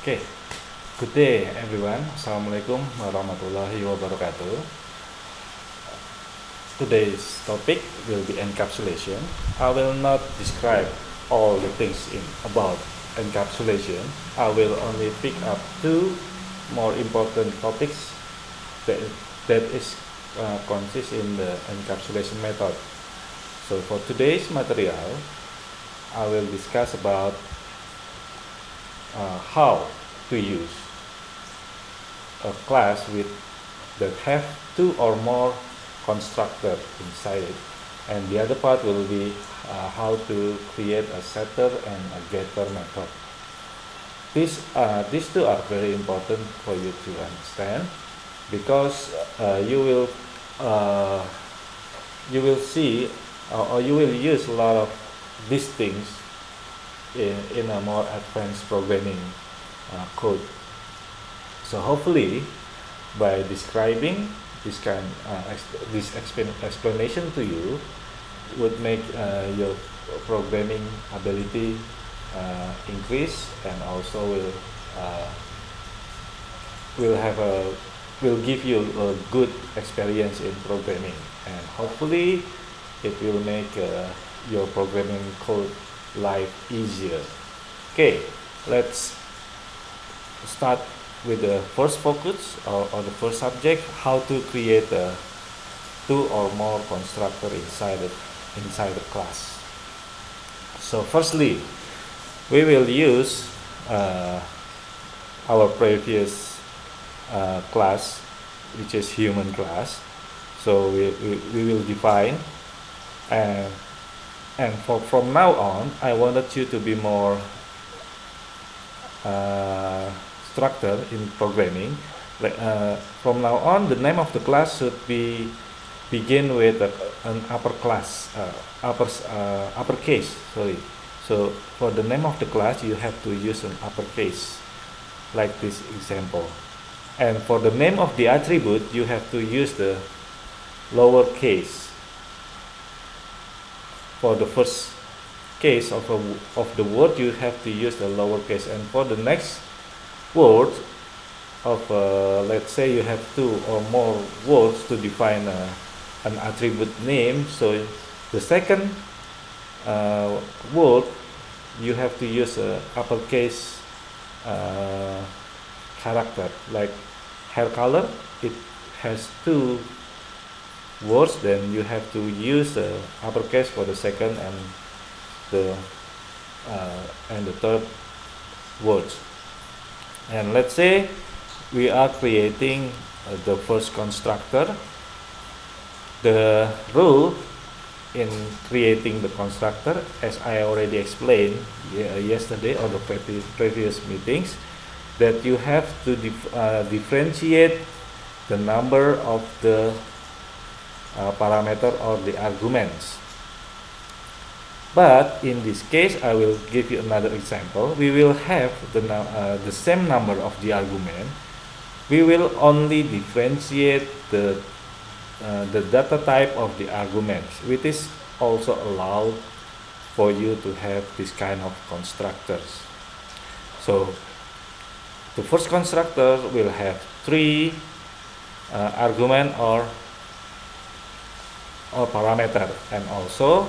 Okay, good day everyone. Assalamualaikum warahmatullahi wabarakatuh. Today's topic will be encapsulation. I will not describe all the things about encapsulation. I will only pick up two more important topics that, that is consist in the encapsulation method. So for today's material, I will discuss about how to use a class that have two or more constructor inside it, and the other part will be how to create a setter and a getter method. These two are very important for you to understand, because uh, you will see or you will use a lot of these things in a more advanced programming code. So hopefully, by describing this explanation to you, would make your programming ability increase, and also uh, will have a will give you a good experience in programming, and hopefully it will make your programming code life easier. Okay, let's start with the first focus, or the first subject: how to create two or more constructor inside the class. So firstly, we will use our previous class, which is human class. So we will define, and from now on, I wanted you to be more structured in programming. From now on, the name of the class should begin with an uppercase. Sorry. So for the name of the class, you have to use an uppercase, like this example. And for the name of the attribute, you have to use the lowercase. For the first case of the word, you have to use the lowercase, and for the next word of let's say you have two or more words to define an attribute name. So the second word, you have to use a uppercase character, like hair color. It has two words, then you have to use the uppercase for the second the and the third words. And let's say we are creating the first constructor. The rule in creating the constructor, as I already explained yesterday or the previous meetings, that you have to differentiate the number of the parameter or the arguments. But in this case, I will give you another example. We will have the same number of the argument. We will only differentiate the data type of the arguments, which is also allowed for you to have this kind of constructors. So the first constructor will have three argument or parameter, and also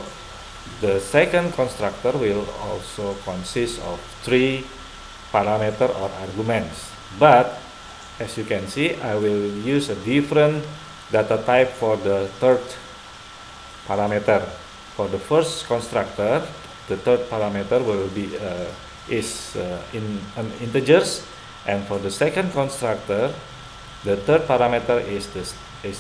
the second constructor will also consist of three parameter or arguments. But as you can see, I will use a different data type for the third parameter. For the first constructor, the third parameter will be in integers, and for the second constructor, the third parameter is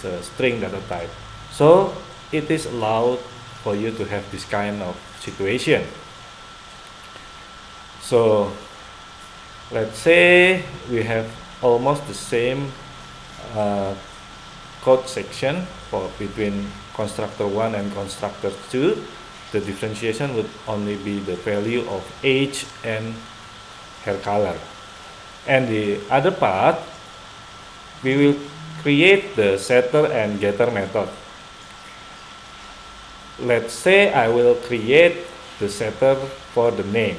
a string data type. So it is allowed for you to have this kind of situation. So let's say we have almost the same code section for between constructor 1 and constructor 2. The differentiation would only be the value of age and hair color. And the other part, we will create the setter and getter method. Let's say I will create the setter for the name.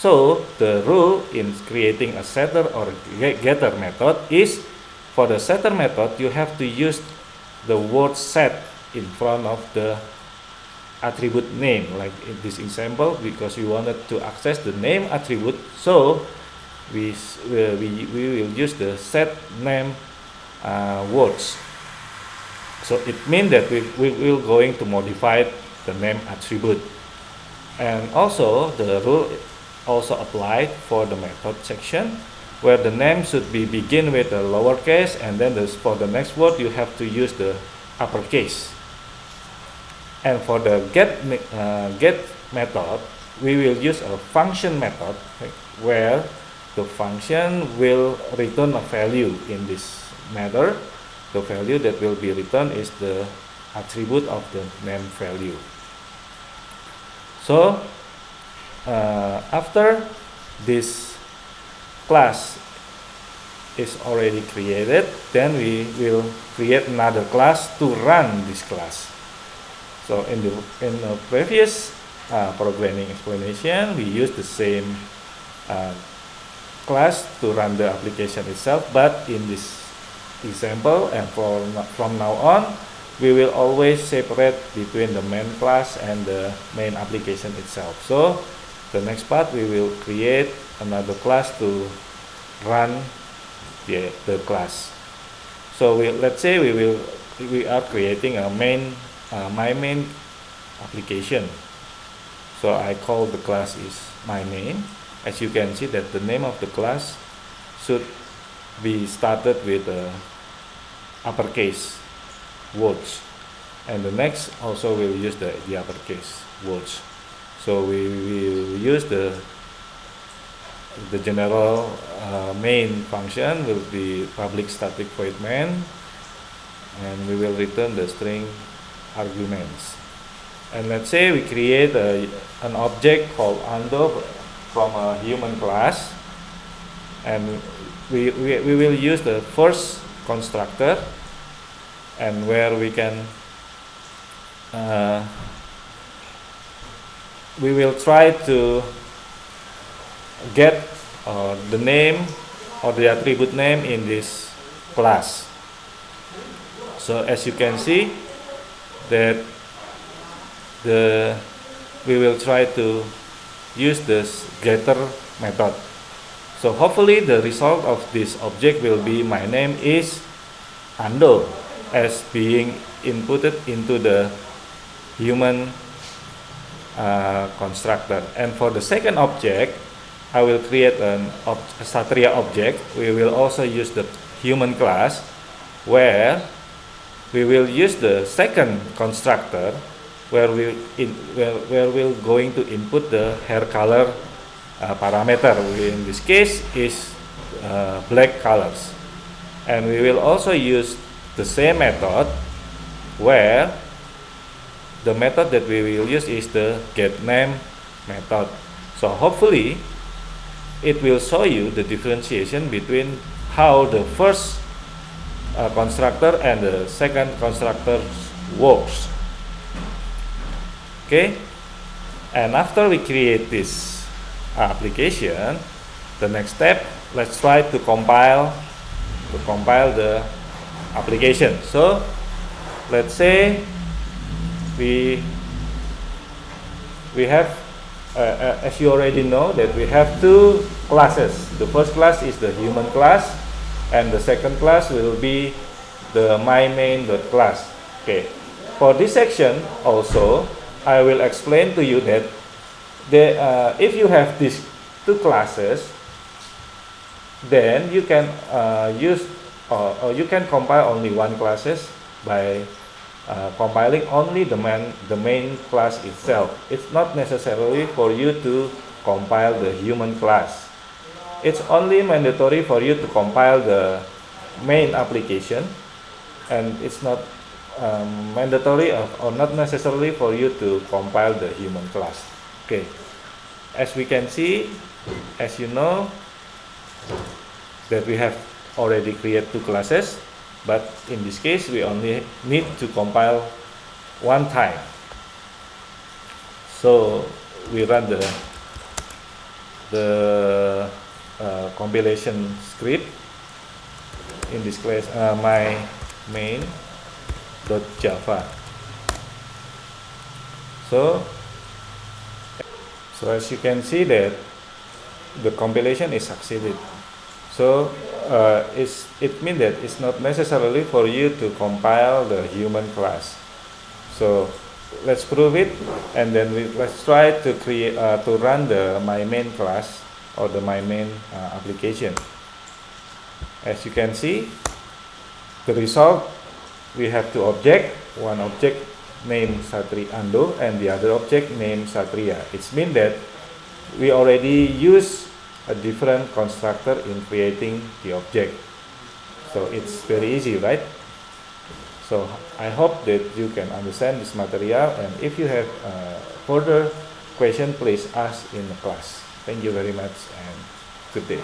So the rule in creating a setter or getter method is, for the setter method you have to use the word set in front of the attribute name, like in this example, because we wanted to access the name attribute, so we will use the set name words. So it means that we will going to modify the name attribute. And also the rule also applied for the method section, where the name should be begin with a lowercase, and then for the next word you have to use the uppercase. And for the get method, we will use a function method, where the function will return a value. In this matter, the value that will be returned is the attribute of the name value. So after this class is already created, then we will create another class to run this class. So in the previous programming explanation, we used the same class to run the application itself, but in this example and from now on, we will always separate between the main class and the main application itself. So the next part, we will create another class to run the class. So let's say we are creating a my main application. So I call the class is my main. As you can see that the name of the class should be started with uppercase words, and the next also will use the uppercase words. So we will use the general main function will be public static void main, and we will return the string arguments. And let's say we create an object called Ando from a human class, and we will use the first constructor, and where we can we will try to get the name or the attribute name in this class. So as you can see that we will try to use this getter method. So hopefully the result of this object will be my name is Ando, as being inputted into the human constructor. And for the second object, I will create a Satria object. We will also use the human class, where we will use the second constructor, where we're going to input the hair color parameter. In this case is black colors. And we will also use the same method, where the method that we will use is the getName method. So hopefully it will show you the differentiation between how the first constructor and the second constructor works. Okay, and after we create this application, the next step, let's try to compile the application. So let's say we have as you already know that we have two classes. The first class is the human class, and the second class will be the myMain.class. Okay, for this section also I will explain to you that if you have these two classes, then you can use or you can compile only one classes by compiling only the main class itself. It's not necessarily for you to compile the human class. It's only mandatory for you to compile the main application, and it's not mandatory or not necessarily for you to compile the human class. Okay, as we can see, as you know, that we have already created two classes, but in this case we only need to compile one time. So we run the the compilation script. In this class, my main.java. So as you can see that the compilation is succeeded. So it means that it's not necessarily for you to compile the human class. So let's prove it, and then let's try to create to run the my main class or the my main application. As you can see, the result, we have two objects, one object named Ando and the other object named Satria. It means that we already use a different constructor in creating the object. So it's very easy, right? So I hope that you can understand this material, and if you have further question, please ask in the class. Thank you very much and good day.